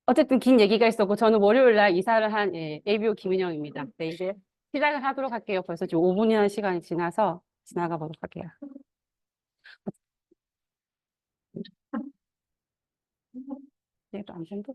어쨌든 긴 얘기가 있었고, 저는 월요일 날 이사를 한 ABO 김인영입니다. 네, 이제 시작을 하도록 할게요. 벌써 지금 5분이라는 시간이 지나서 지나가 보도록 할게요. 네, 또안 된다.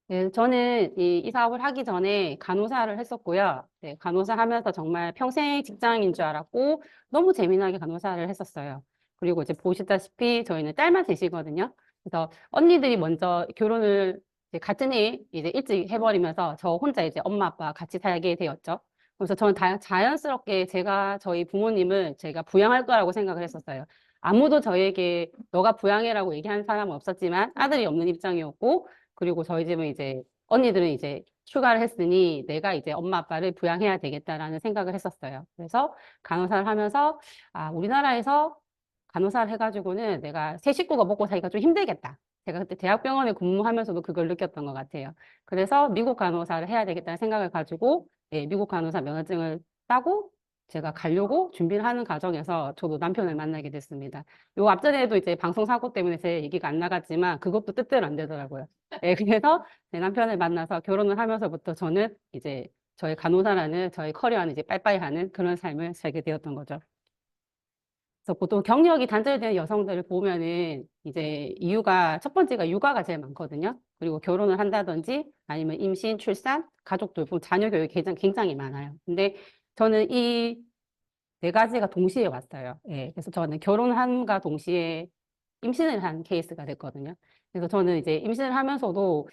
네, 저는 이 사업을 하기 전에 간호사를 했었고요. 네, 간호사 하면서 정말 평생 직장인 줄 알았고, 너무 재미나게 간호사를 했었어요. 그리고 이제 보시다시피 저희는 딸만 셋이거든요. 그래서 언니들이 먼저 결혼을 이제 같은 해 이제 일찍 해버리면서 저 혼자 이제 엄마 아빠 같이 살게 되었죠. 그래서 저는 자연스럽게 제가 저희 부모님을 제가 부양할 거라고 생각을 했었어요. 아무도 저에게 너가 부양해라고 얘기한 사람은 없었지만 아들이 없는 입장이었고, 그리고 저희 집은 이제 언니들은 이제 휴가를 했으니 내가 이제 엄마 아빠를 부양해야 되겠다라는 생각을 했었어요. 그래서 간호사를 하면서 우리나라에서 간호사를 해가지고는 내가 세 식구가 먹고 살기가 좀 힘들겠다. 제가 그때 대학병원에 근무하면서도 그걸 느꼈던 것 같아요. 그래서 미국 간호사를 해야 되겠다는 생각을 가지고 미국 간호사 면허증을 따고 제가 가려고 준비를 하는 과정에서 저도 남편을 만나게 됐습니다. 요 앞전에도 이제 방송 사고 때문에 제 얘기가 안 나갔지만 그것도 뜻대로 안 되더라고요. 그래서 제 남편을 만나서 결혼을 하면서부터 저는 이제 저의 간호사라는 저의 커리어는 이제 빠이빠이 하는 그런 삶을 살게 되었던 거죠. 그래서 보통 경력이 단절된 여성들을 보면은 이제 이유가 첫 번째가 육아가 제일 많거든요. 그리고 결혼을 한다든지 아니면 임신, 출산, 가족 돌봄, 자녀 교육이 굉장히 많아요. 근데 저는 이 네 가지가 동시에 왔어요. 그래서 저는 결혼함과 동시에 임신을 한 케이스가 됐거든요. 그래서 저는 이제 임신을 하면서도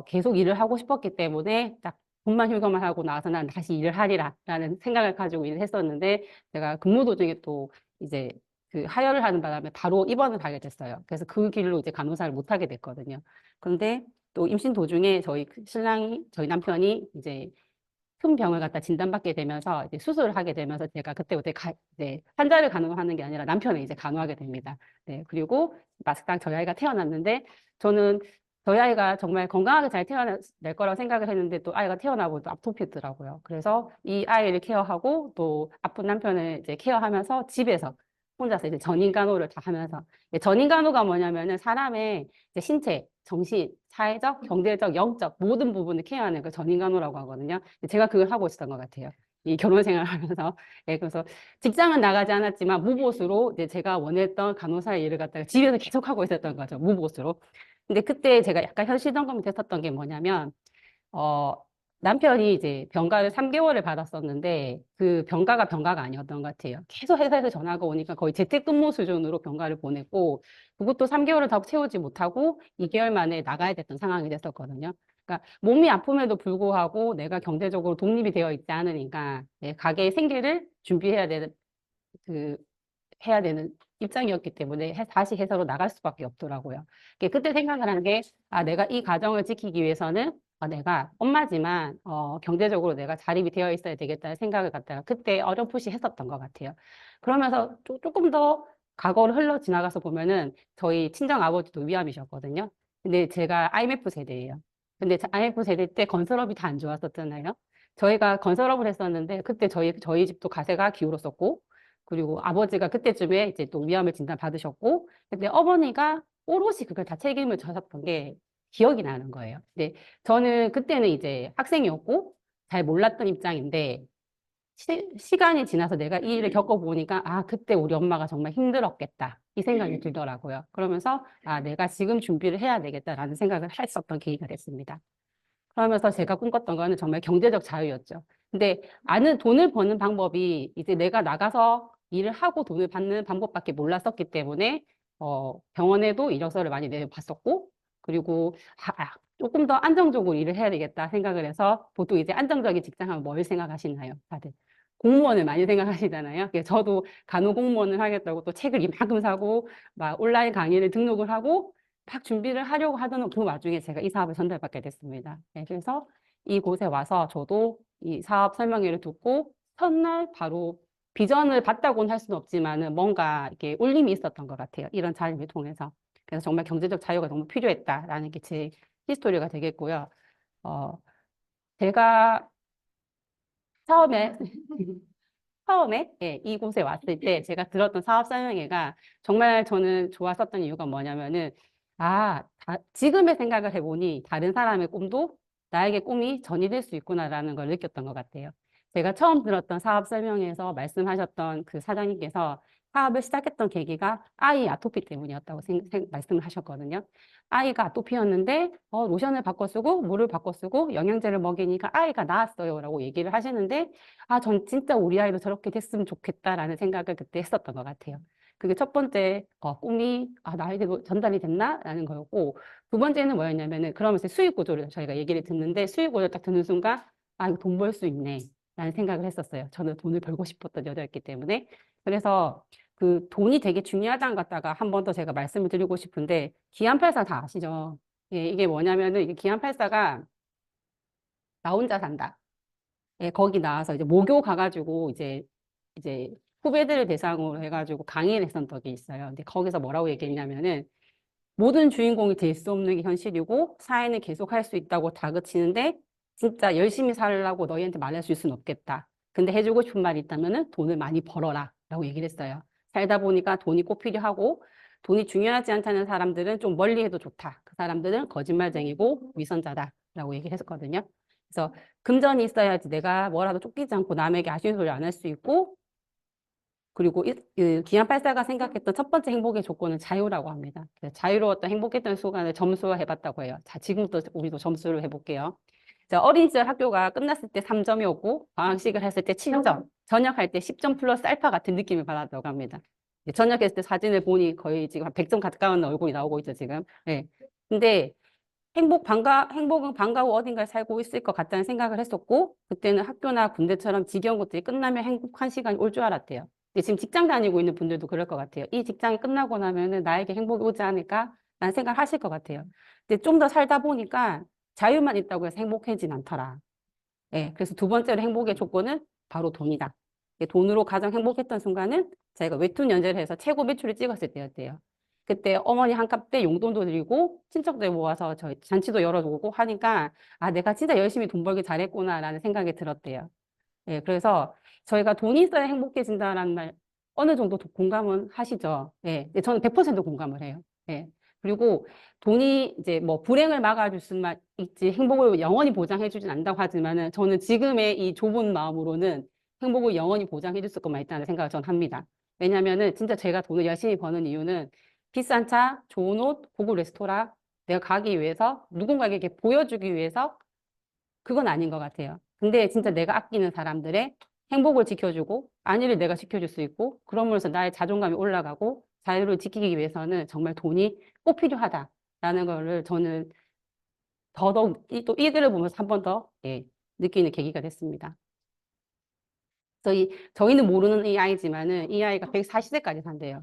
계속 일을 하고 싶었기 때문에 딱 돈만 휴가만 하고 나와서 난 다시 일을 하리라라는 생각을 가지고 일을 했었는데 제가 근무 도중에 또 이제 그 하혈을 하는 바람에 바로 입원을 하게 됐어요. 그래서 그 길로 이제 간호사를 못 하게 됐거든요. 그런데 또 임신 도중에 저희 남편이 이제 큰 병을 갖다 진단받게 되면서 이제 수술을 하게 되면서 제가 그때부터 이제 환자를 간호하는 게 아니라 남편을 이제 간호하게 됩니다. 네, 그리고 마스딱 저희 아이가 태어났는데 저는 저희 아이가 정말 건강하게 잘 태어날 거라고 생각을 했는데 또 아이가 태어나고 또 아토피더라고요. 그래서 이 아이를 케어하고 또 아픈 남편을 이제 케어하면서 집에서 혼자서 이제 전인 간호를 다 하면서 전인 간호가 뭐냐면은 사람의 이제 신체, 정신, 사회적, 경제적, 영적 모든 부분을 케어하는 그 전인 간호라고 하거든요. 제가 그걸 하고 있었던 것 같아요. 이 결혼 생활을 하면서. 그래서 직장은 나가지 않았지만 무보수로 이제 제가 원했던 간호사의 일을 갖다가 집에서 계속 하고 있었던 거죠. 무보수로. 근데 그때 제가 약간 현실점검이 됐었던 게 뭐냐면, 어, 남편이 이제 병가를 3개월을 받았었는데 그 병가가 아니었던 것 같아요. 계속 회사에서 전화가 오니까 거의 재택근무 수준으로 병가를 보냈고 그것도 3개월을 다 채우지 못하고 2개월 만에 나가야 됐던 상황이 됐었거든요. 그러니까 몸이 아픔에도 불구하고 내가 경제적으로 독립이 되어 있지 않으니까 가게의 생계를 준비해야 되는 그 해야 되는 입장이었기 때문에 다시 회사로 나갈 수밖에 없더라고요. 그때 생각을 한 게, 내가 이 가정을 지키기 위해서는 내가 엄마지만 경제적으로 내가 자립이 되어 있어야 되겠다는 생각을 갖다가 그때 어렴풋이 했었던 것 같아요. 그러면서 조금 더 과거를 흘러 지나가서 보면은 저희 친정 아버지도 위암이셨거든요. 근데 제가 IMF 세대예요. 근데 IMF 세대 때 건설업이 다 안 좋았었잖아요. 저희가 건설업을 했었는데 그때 저희 집도 가세가 기울었었고 그리고 아버지가 그때쯤에 이제 또 위암을 진단받으셨고, 근데 어머니가 오롯이 그걸 다 책임을 져셨던 게 기억이 나는 거예요. 근데 저는 그때는 이제 학생이었고, 잘 몰랐던 입장인데, 시간이 지나서 내가 이 일을 겪어보니까, 그때 우리 엄마가 정말 힘들었겠다. 이 생각이 들더라고요. 그러면서, 내가 지금 준비를 해야 되겠다라는 생각을 했었던 계기가 됐습니다. 그러면서 제가 꿈꿨던 거는 정말 경제적 자유였죠. 근데 돈을 버는 방법이 이제 내가 나가서 일을 하고 돈을 받는 방법밖에 몰랐었기 때문에 병원에도 이력서를 많이 내봤었고 그리고 조금 더 안정적으로 일을 해야 되겠다 생각을 해서 보통 이제 안정적인 직장 하면 뭘 생각하시나요? 다들. 공무원을 많이 생각하시잖아요. 그래서 저도 간호 공무원을 하겠다고 또 책을 이만큼 사고 막 온라인 강의를 등록을 하고 막 준비를 하려고 하던 그 와중에 제가 이 사업을 전달받게 됐습니다. 그래서 이곳에 와서 저도 이 사업 설명회를 듣고 첫날 바로 비전을 봤다고는 할 수는 없지만은 뭔가 이렇게 울림이 있었던 것 같아요. 이런 자리를 통해서. 그래서 정말 경제적 자유가 너무 필요했다라는 게 제 히스토리가 되겠고요. 어, 제가 처음에 처음에 예, 이곳에 왔을 때 제가 들었던 사업 설명회가 정말 저는 좋았었던 이유가 뭐냐면은 지금의 생각을 해보니 다른 사람의 꿈도 나에게 꿈이 전이될 수 있구나라는 걸 느꼈던 것 같아요. 제가 처음 들었던 사업 설명회에서 말씀하셨던 그 사장님께서 사업을 시작했던 계기가 아이 아토피 때문이었다고 말씀을 하셨거든요. 아이가 아토피였는데 로션을 바꿔 쓰고 물을 바꿔 쓰고 영양제를 먹이니까 아이가 나았어요라고 얘기를 하시는데 전 진짜 우리 아이도 저렇게 됐으면 좋겠다라는 생각을 그때 했었던 것 같아요. 그게 첫 번째, 꿈이, 나에게도 전달이 됐나? 라는 거였고, 두 번째는 뭐였냐면은, 그러면서 수익 구조를 저희가 얘기를 듣는데, 수익 구조를 딱 듣는 순간, 이거 돈 벌 수 있네. 라는 생각을 했었어요. 저는 돈을 벌고 싶었던 여자였기 때문에. 그래서 그 돈이 되게 중요하다는 것 갖다가 한 번 더 제가 말씀을 드리고 싶은데, 기안84 다 아시죠? 예, 이게 뭐냐면은, 이게 기안84가 나 혼자 산다. 예, 거기 나와서 이제 모교 가가지고 이제 후배들을 대상으로 해가지고 강의를 했던 적이 있어요. 근데 거기서 뭐라고 얘기했냐면은 모든 주인공이 될 수 없는 게 현실이고 사회는 계속 할 수 있다고 다그치는데 진짜 열심히 살라고 너희한테 말해줄 수는 없겠다. 근데 해주고 싶은 말이 있다면은 돈을 많이 벌어라 라고 얘기를 했어요. 살다 보니까 돈이 꼭 필요하고 돈이 중요하지 않다는 사람들은 좀 멀리 해도 좋다. 그 사람들은 거짓말쟁이고 위선자다 라고 얘기를 했었거든요. 그래서 금전이 있어야지 내가 뭐라도 쫓기지 않고 남에게 아쉬운 소리 안 할 수 있고 그리고 기안84가 생각했던 첫 번째 행복의 조건은 자유라고 합니다. 그래서 자유로웠던 행복했던 순간을 점수화해봤다고 해요. 자, 지금부터 우리도 점수를 해볼게요. 자, 어린 시절 학교가 끝났을 때 3점이었고 방학식을 했을 때 7점, 전역할 때 10점 플러스 알파 같은 느낌을 받았다고 합니다. 전역했을 때 사진을 보니 거의 지금 한 100점 가까운 얼굴이 나오고 있죠, 지금. 네. 근데 행복은 방과 후 어딘가에 살고 있을 것 같다는 생각을 했었고, 그때는 학교나 군대처럼 지겨운 것들이 끝나면 행복한 시간이 올 줄 알았대요. 근데 지금 직장 다니고 있는 분들도 그럴 것 같아요. 이 직장이 끝나고 나면은 나에게 행복이 오지 않을까? 라는 생각을 하실 것 같아요. 근데 좀 더 살다 보니까 자유만 있다고 해서 행복하진 않더라. 예, 그래서 두 번째로 행복의 조건은 바로 돈이다. 돈으로 가장 행복했던 순간은 제가 웹툰 연재를 해서 최고 매출을 찍었을 때였대요. 그때 어머니 한갑 때 용돈도 드리고 친척들 모아서 저희 잔치도 열어주고 하니까 내가 진짜 열심히 돈 벌기 잘했구나라는 생각이 들었대요. 예, 그래서 저희가 돈이 있어야 행복해진다라는 말 어느 정도 공감은 하시죠. 예, 근데 저는 100% 공감을 해요. 예. 그리고 돈이 이제 뭐 불행을 막아줄 수만 있지 행복을 영원히 보장해주진 않는다고 하지만은 저는 지금의 이 좁은 마음으로는 행복을 영원히 보장해줄 수만 있다는 생각을 전 합니다. 왜냐면은 진짜 제가 돈을 열심히 버는 이유는 비싼 차, 좋은 옷, 고급 레스토랑 내가 가기 위해서 누군가에게 보여주기 위해서 그건 아닌 것 같아요. 근데 진짜 내가 아끼는 사람들의 행복을 지켜주고 안위를 내가 지켜줄 수 있고 그러면서 나의 자존감이 올라가고 자유를 지키기 위해서는 정말 돈이 꼭 필요하다라는 거를 저는 더더욱 또 이들을 보면서 한 번 더 느끼는 계기가 됐습니다. 저희는 모르는 이 아이지만은 이 아이가 140세까지 산대요.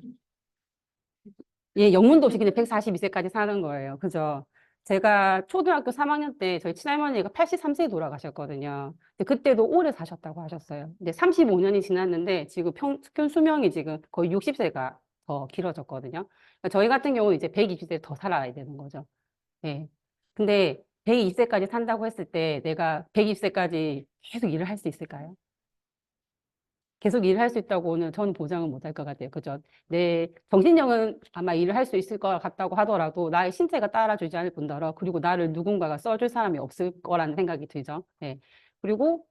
예, 영문도 없이 그냥 142세까지 사는 거예요. 그죠? 제가 초등학교 3학년 때 저희 친할머니가 83세에 돌아가셨거든요. 근데 그때도 오래 사셨다고 하셨어요. 근데 35년이 지났는데 지금 평균 수명이 지금 거의 60세가 더 길어졌거든요. 그러니까 저희 같은 경우는 이제 120세 더 살아야 되는 거죠. 예. 근데 120세까지 산다고 했을 때 내가 120세까지 계속 일을 할 수 있을까요? 계속 일을 할 수 있다고는 저는 보장은 못 할 것 같아요. 그죠? 내 정신력은 아마 일을 할 수 있을 것 같다고 하더라도 나의 신체가 따라주지 않을 뿐더러 그리고 나를 누군가가 써줄 사람이 없을 거라는 생각이 들죠. 네. 그리고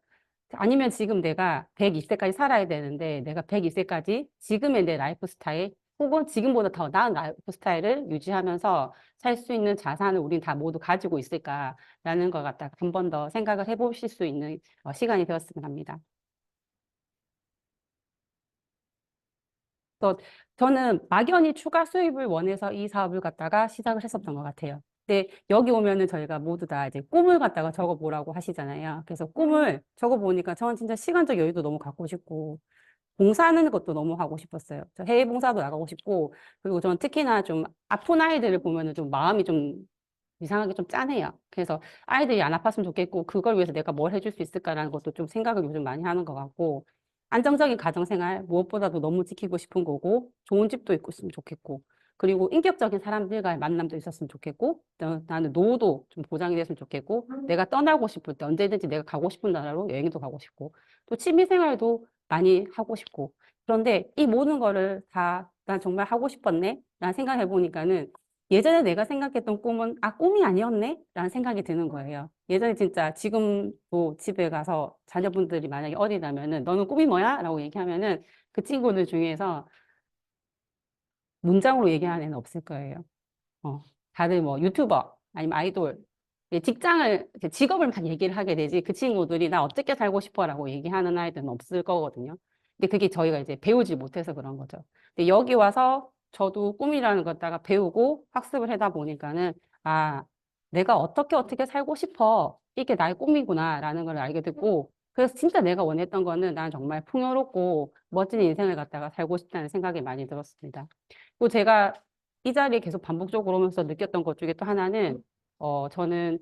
아니면 지금 내가 102세까지 살아야 되는데 내가 102세까지 지금의 내 라이프 스타일 혹은 지금보다 더 나은 라이프 스타일을 유지하면서 살 수 있는 자산을 우린 다 모두 가지고 있을까라는 것 같다. 한 번 더 생각을 해보실 수 있는 시간이 되었으면 합니다. 그래서 저는 막연히 추가 수입을 원해서 이 사업을 갖다가 시작을 했었던 것 같아요. 근데 여기 오면은 저희가 모두 다 이제 꿈을 갖다가 적어보라고 하시잖아요. 그래서 꿈을 적어보니까 저는 진짜 시간적 여유도 너무 갖고 싶고, 봉사하는 것도 너무 하고 싶었어요. 저 해외 봉사도 나가고 싶고, 그리고 저는 특히나 좀 아픈 아이들을 보면은 좀 마음이 좀 이상하게 좀 짠해요. 그래서 아이들이 안 아팠으면 좋겠고, 그걸 위해서 내가 뭘 해줄 수 있을까라는 것도 좀 생각을 요즘 많이 하는 것 같고, 안정적인 가정생활 무엇보다도 너무 지키고 싶은 거고, 좋은 집도 있고 있으면 좋겠고, 그리고 인격적인 사람들과의 만남도 있었으면 좋겠고, 나는 노후도 좀 보장이 됐으면 좋겠고, 내가 떠나고 싶을 때 언제든지 내가 가고 싶은 나라로 여행도 가고 싶고, 또 취미생활도 많이 하고 싶고. 그런데 이 모든 거를 다 난 정말 하고 싶었네? 라는 생각해 보니까는 예전에 내가 생각했던 꿈은 꿈이 아니었네? 라는 생각이 드는 거예요. 예전에 진짜 지금도 집에 가서 자녀분들이 만약에 어리다면은 너는 꿈이 뭐야? 라고 얘기하면은 그 친구들 중에서 문장으로 얘기하는 애는 없을 거예요. 어, 다들 뭐 유튜버 아니면 아이돌 직장을 직업을 만 얘기를 하게 되지 그 친구들이 나 어떻게 살고 싶어라고 얘기하는 아이들은 없을 거거든요. 근데 그게 저희가 이제 배우지 못해서 그런 거죠. 근데 여기 와서 저도 꿈이라는 걸 다가 배우고 학습을 하다 보니까는 아 내가 어떻게 살고 싶어 이게 나의 꿈이구나라는 걸 알게 됐고 그래서 진짜 내가 원했던 거는 난 정말 풍요롭고 멋진 인생을 갖다가 살고 싶다는 생각이 많이 들었습니다. 또 제가 이 자리에 계속 반복적으로 오면서 느꼈던 것 중에 또 하나는, 저는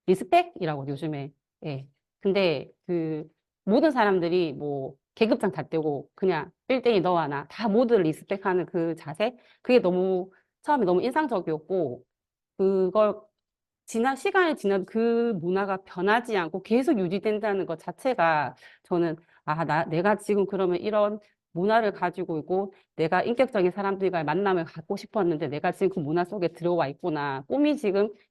리스펙이라고 요즘에, 예. 근데 그 모든 사람들이 뭐 계급장 다 떼고 그냥 1대1 너와 나 다 모두를 리스펙하는 그 자세? 그게 너무 처음에 너무 인상적이었고, 그걸 시간이 지나도 그 문화가 변하지 않고 계속 유지된다는 것 자체가 저는, 내가 지금 그러면 이런 문화를 가지고 있고 내가 인격적인 사람들과의 만남을 갖고 싶었는데 내가 지금 그 문화 속에 들어와 있구나.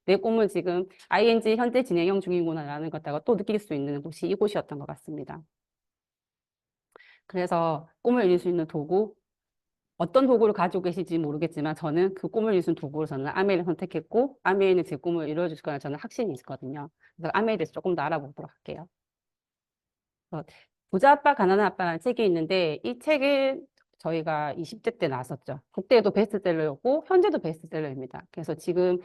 내 꿈은 지금 ing 현재 진행형 중이구나라는 것다가 또 느낄 수 있는 곳이 이곳이었던 것 같습니다. 그래서 꿈을 이룰 수 있는 도구, 어떤 도구를 가지고 계실지 모르겠지만 저는 그 꿈을 이룬 도구로 저는 아메이를 선택했고 아메이는 제 꿈을 이루어줄 거라 저는 확신이 있거든요. 그래서 아메이에 대해서 조금 더 알아보도록 할게요. 어, 부자 아빠, 가난한 아빠라는 책이 있는데 이 책은 저희가 20대 때 나왔었죠. 그때도 베스트셀러였고 현재도 베스트셀러입니다. 그래서 지금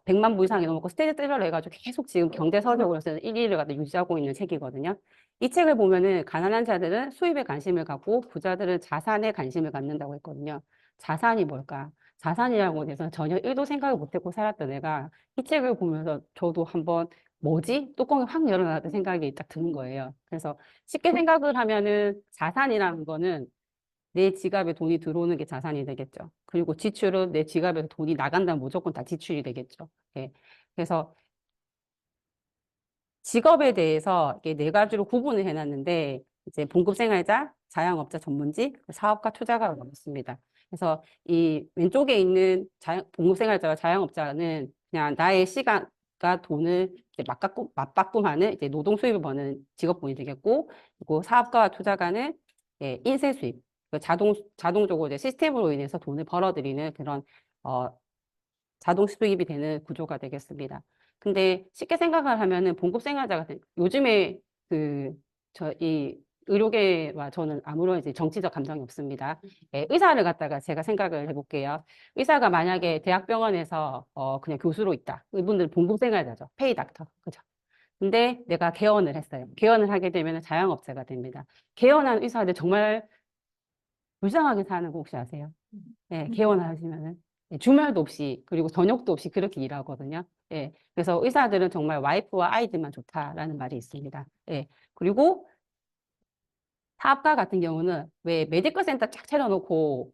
100만 부 이상이 넘었고 스테디셀러를 해가지고 계속 지금 경제서적으로서는 1위를 갖다 유지하고 있는 책이거든요. 이 책을 보면은 가난한 자들은 수입에 관심을 갖고 부자들은 자산에 관심을 갖는다고 했거든요. 자산이 뭘까? 자산이라고 해서 전혀 1도 생각을 못했고 살았던 애가 이 책을 보면서 저도 한번 뭐지? 뚜껑이 확 열어놨던 생각이 딱 드는 거예요. 그래서 쉽게 생각을 하면은 자산이라는 거는 내 지갑에 돈이 들어오는 게 자산이 되겠죠. 그리고 지출은 내 지갑에서 돈이 나간다면 무조건 다 지출이 되겠죠. 예. 그래서 직업에 대해서 이게 네 가지로 구분을 해놨는데 이제 봉급생활자, 자영업자 전문직, 사업가, 투자가가 나왔습니다. 그래서 이 왼쪽에 있는 봉급생활자와 자영업자는 그냥 나의 시간과 돈을 이제 맞바꿈하는 이제 노동 수입을 버는 직업군이 되겠고, 그리고 사업가와 투자가는 인쇄 수입, 그 자동적으로 이제 시스템으로 인해서 돈을 벌어들이는 그런 어, 자동 수입이 되는 구조가 되겠습니다. 근데 쉽게 생각을 하면은 봉급생활자 같은 요즘에 그 이 의료계와 저는 아무런 이제 정치적 감정이 없습니다. 의사를 갖다가 제가 생각을 해볼게요. 의사가 만약에 대학병원에서 그냥 교수로 있다. 이분들은 봉급생활자죠. 페이 닥터. 그죠? 근데 내가 개원을 했어요. 개원을 하게 되면 자영업자가 됩니다. 개원한 의사들 정말 불쌍하게 사는 거 혹시 아세요? 예, 개원하시면은 주말도 없이 그리고 저녁도 없이 그렇게 일하거든요. 예, 그래서 의사들은 정말 와이프와 아이들만 좋다라는 말이 있습니다. 예, 그리고 사업가 같은 경우는 왜 메디컬 센터 쫙 차려놓고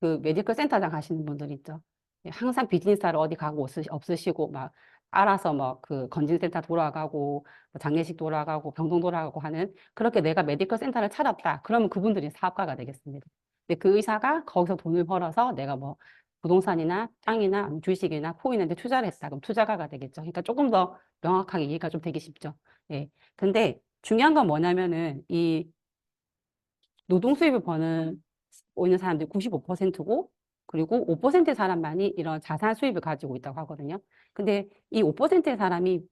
그 메디컬 센터장 가시는 분들 있죠. 예, 항상 비즈니스하러 어디 가고 없으시고 막 알아서 뭐 그 건진센터 돌아가고 뭐 장례식 돌아가고 병동 돌아가고 하는 그렇게 내가 메디컬 센터를 차렸다. 그러면 그분들이 사업가가 되겠습니다. 근데 그 의사가 거기서 돈을 벌어서 내가 뭐 부동산이나 땅이나 아니면 주식이나 코인한테 투자를 했다. 그럼 투자가가 되겠죠. 그러니까 조금 더 명확하게 이해가 좀 되기 쉽죠. 예. 근데 중요한 건 뭐냐면은 이 노동 수입을 오는 사람들이 95%고, 그리고 5%의 사람만이 이런 자산 수입을 가지고 있다고 하거든요. 근데 이 5%의 사람이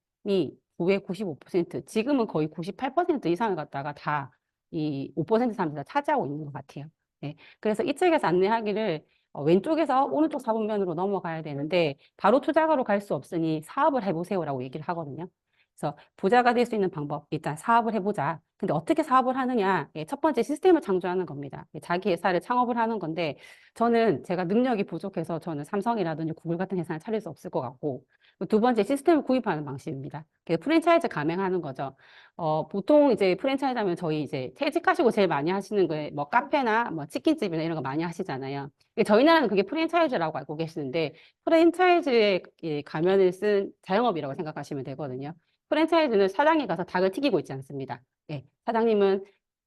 후에 95%, 지금은 거의 98% 이상을 갖다가 다 이 5% 사람들 다 차지하고 있는 것 같아요. 네. 그래서 이 책에서 안내하기를 왼쪽에서 오른쪽 사분면으로 넘어가야 되는데 바로 투자가로 갈 수 없으니 사업을 해보세요라고 얘기를 하거든요. 그래서 부자가 될 수 있는 방법, 일단 사업을 해보자. 근데 어떻게 사업을 하느냐? 예, 첫 번째 시스템을 창조하는 겁니다. 예, 자기 회사를 창업을 하는 건데 저는 제가 능력이 부족해서 저는 삼성이라든지 구글 같은 회사를 차릴 수 없을 것 같고 두 번째 시스템을 구입하는 방식입니다. 프랜차이즈 가맹하는 거죠. 보통 이제 프랜차이즈 하면 저희 이제 퇴직하시고 제일 많이 하시는 거에 뭐 카페나 뭐 치킨집이나 이런 거 많이 하시잖아요. 저희 나라는 그게 프랜차이즈라고 알고 계시는데 프랜차이즈에 가면을 쓴 자영업이라고 생각하시면 되거든요. 프랜차이즈는 사장이 가서 닭을 튀기고 있지 않습니다. 예, 사장님은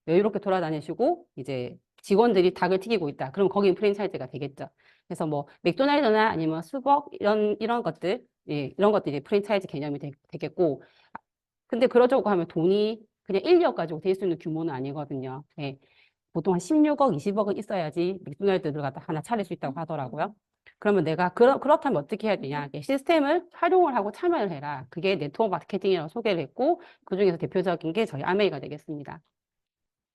여유롭게 돌아다니시고 이제 직원들이 닭을 튀기고 있다. 그럼 거긴 프랜차이즈가 되겠죠. 그래서 뭐 맥도날드나 아니면 수벅 이런 것들 예, 이런 것들이 프랜차이즈 개념이 되겠고 근데 그러자고 하면 돈이 그냥 인력 가지고 될 수 있는 규모는 아니거든요. 예, 보통 한 16억, 20억은 있어야지 맥도날드를 갖다 하나 차릴 수 있다고 하더라고요. 그러면 내가 그렇다면 어떻게 해야 되냐? 시스템을 활용을 하고 참여를 해라. 그게 네트워크 마케팅이라고 소개를 했고 그중에서 대표적인 게 저희 아메이가 되겠습니다.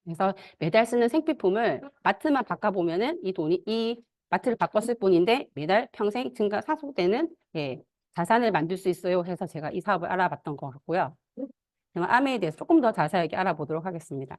그래서 매달 쓰는 생필품을 마트만 바꿔보면은 이 마트를 바꿨을 뿐인데 매달 평생 증가 사속되는 예, 자산을 만들 수 있어요. 해서 제가 이 사업을 알아봤던 것 같고요. 그럼 아메이에 대해서 조금 더 자세하게 알아보도록 하겠습니다.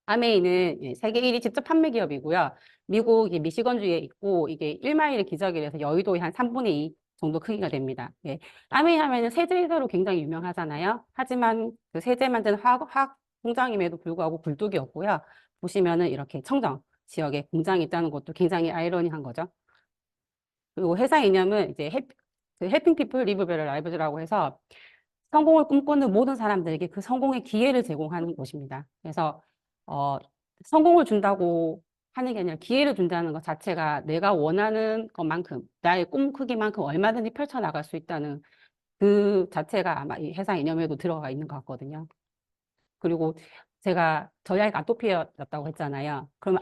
아메이는 세계 1위 직접 판매 기업이고요. 미국 미시건주에 있고 이게 1마일의 기적이라서 여의도의 한 3분의 2 정도 크기가 됩니다. 예. 아메이 하면은 세제 회사로 굉장히 유명하잖아요. 하지만 그 세제 만드는 화학 공장임에도 불구하고 굴뚝이 없고요. 보시면은 이렇게 청정 지역에 공장이 있다는 것도 굉장히 아이러니한 거죠. 그리고 회사 이념은 이제 헬핑 피플 리브 베터 라이브즈라고 해서 성공을 꿈꾸는 모든 사람들에게 그 성공의 기회를 제공하는 곳입니다. 그래서 어, 성공을 준다고 하는 게 아니라 기회를 준다는 것 자체가 내가 원하는 것만큼 나의 꿈 크기만큼 얼마든지 펼쳐나갈 수 있다는 그 자체가 아마 이 회사 이념에도 들어가 있는 것 같거든요. 그리고 제가 저희 아이가 아토피였다고 했잖아요. 그러면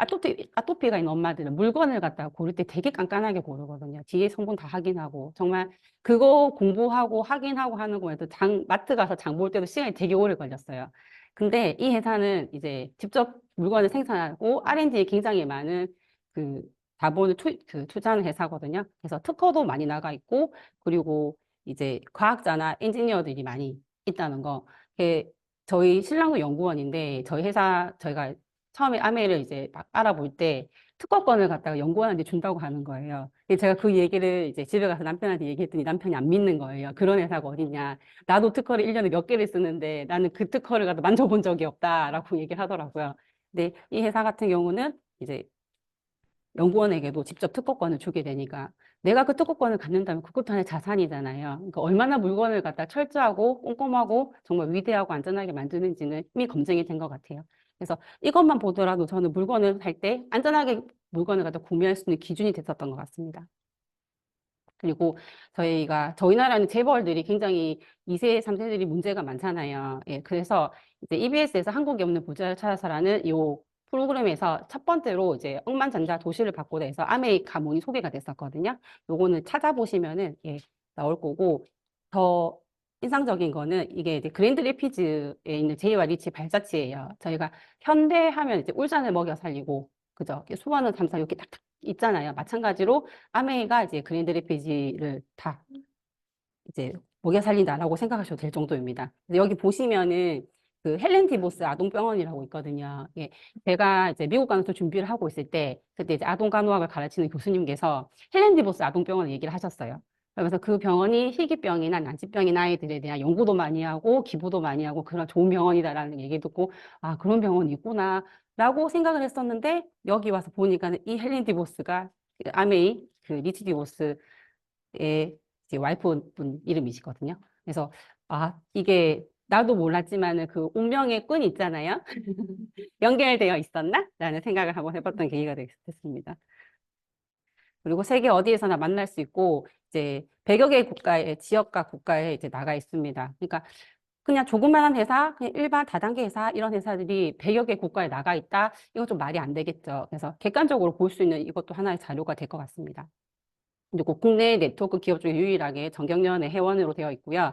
아토피가 있는 엄마들은 물건을 갖다가 고를 때 되게 깐깐하게 고르거든요. 뒤에 성분 다 확인하고 정말 그거 공부하고 확인하고 하는 거에도 마트 가서 장 볼 때도 시간이 되게 오래 걸렸어요. 근데 이 회사는 이제 직접 물건을 생산하고 R&D에 굉장히 많은 그 자본을 투자하는 회사거든요. 그래서 특허도 많이 나가 있고 그리고 이제 과학자나 엔지니어들이 많이 있다는 거. 저희 신랑도 연구원인데 저희 회사 저희가 처음에 아메이를 이제 막 알아볼 때 특허권을 갖다가 연구원한테 준다고 하는 거예요. 근데 제가 그 얘기를 이제 집에 가서 남편한테 얘기했더니 남편이 안 믿는 거예요. 그런 회사가 어딨냐. 나도 특허를 1년에 몇 개를 쓰는데 나는 그 특허를 갖다 만져본 적이 없다라고 얘기를 하더라고요. 근데 이 회사 같은 경우는 이제 연구원에게도 직접 특허권을 주게 되니까 내가 그 특허권을 갖는다면 그것도 하나의 자산이잖아요. 그러니까 얼마나 물건을 갖다 철저하고 꼼꼼하고 정말 위대하고 안전하게 만드는지는 이미 검증이 된 것 같아요. 그래서 이것만 보더라도 저는 물건을 살 때 안전하게 물건을 갖다 구매할 수 있는 기준이 됐었던 것 같습니다. 그리고 저희 나라는 재벌들이 굉장히 2세, 3세들이 문제가 많잖아요. 예, 그래서 이제 EBS에서 한국에 없는 부자를 찾아서라는 이 프로그램에서 첫 번째로 이제 억만장자 도시를 바꾸다 해서 아메이 가문이 소개가 됐었거든요. 요거는 찾아보시면은 예, 나올 거고 더 인상적인 거는 이게 이제 그랜드 레피즈에 있는 제이와 리치 발자취예요. 저희가 현대 하면 이제 울산을 먹여 살리고 그죠? 수원은 삼성 이렇게 딱딱 있잖아요. 마찬가지로 아메이가 이제 그랜드 레피지를 다 이제 먹여 살린다라고 생각하셔도 될 정도입니다. 여기 보시면은 그 헬렌 디보스 아동병원이라고 있거든요. 예, 제가 이제 미국 가서 준비를 하고 있을 때 그때 이제 아동간호학을 가르치는 교수님께서 헬렌 디보스 아동병원 얘기를 하셨어요. 그래서 그 병원이 희귀병이나 난치병인 아이들에 대한 연구도 많이 하고 기부도 많이 하고 그런 좋은 병원이다라는 얘기 듣고 아 그런 병원이 있구나라고 생각을 했었는데 여기 와서 보니까는 이 헬렌 디보스가 그 아메이 그 리치 디보스의 이제 와이프분 이름이시거든요. 그래서 아 이게 나도 몰랐지만은 그 운명의 끈 있잖아요. 연결되어 있었나? 라는 생각을 한번 해봤던 계기가 됐습니다. 그리고 세계 어디에서나 만날 수 있고 이제 100여 개 국가의 지역과 국가에 이제 나가 있습니다. 그러니까 그냥 조그마한 회사, 그냥 일반 다단계 회사 이런 회사들이 100여 개 국가에 나가 있다. 이거 좀 말이 안 되겠죠. 그래서 객관적으로 볼 수 있는 이것도 하나의 자료가 될 것 같습니다. 그리고 국내 네트워크 기업 중에 유일하게 정경련의 회원으로 되어 있고요.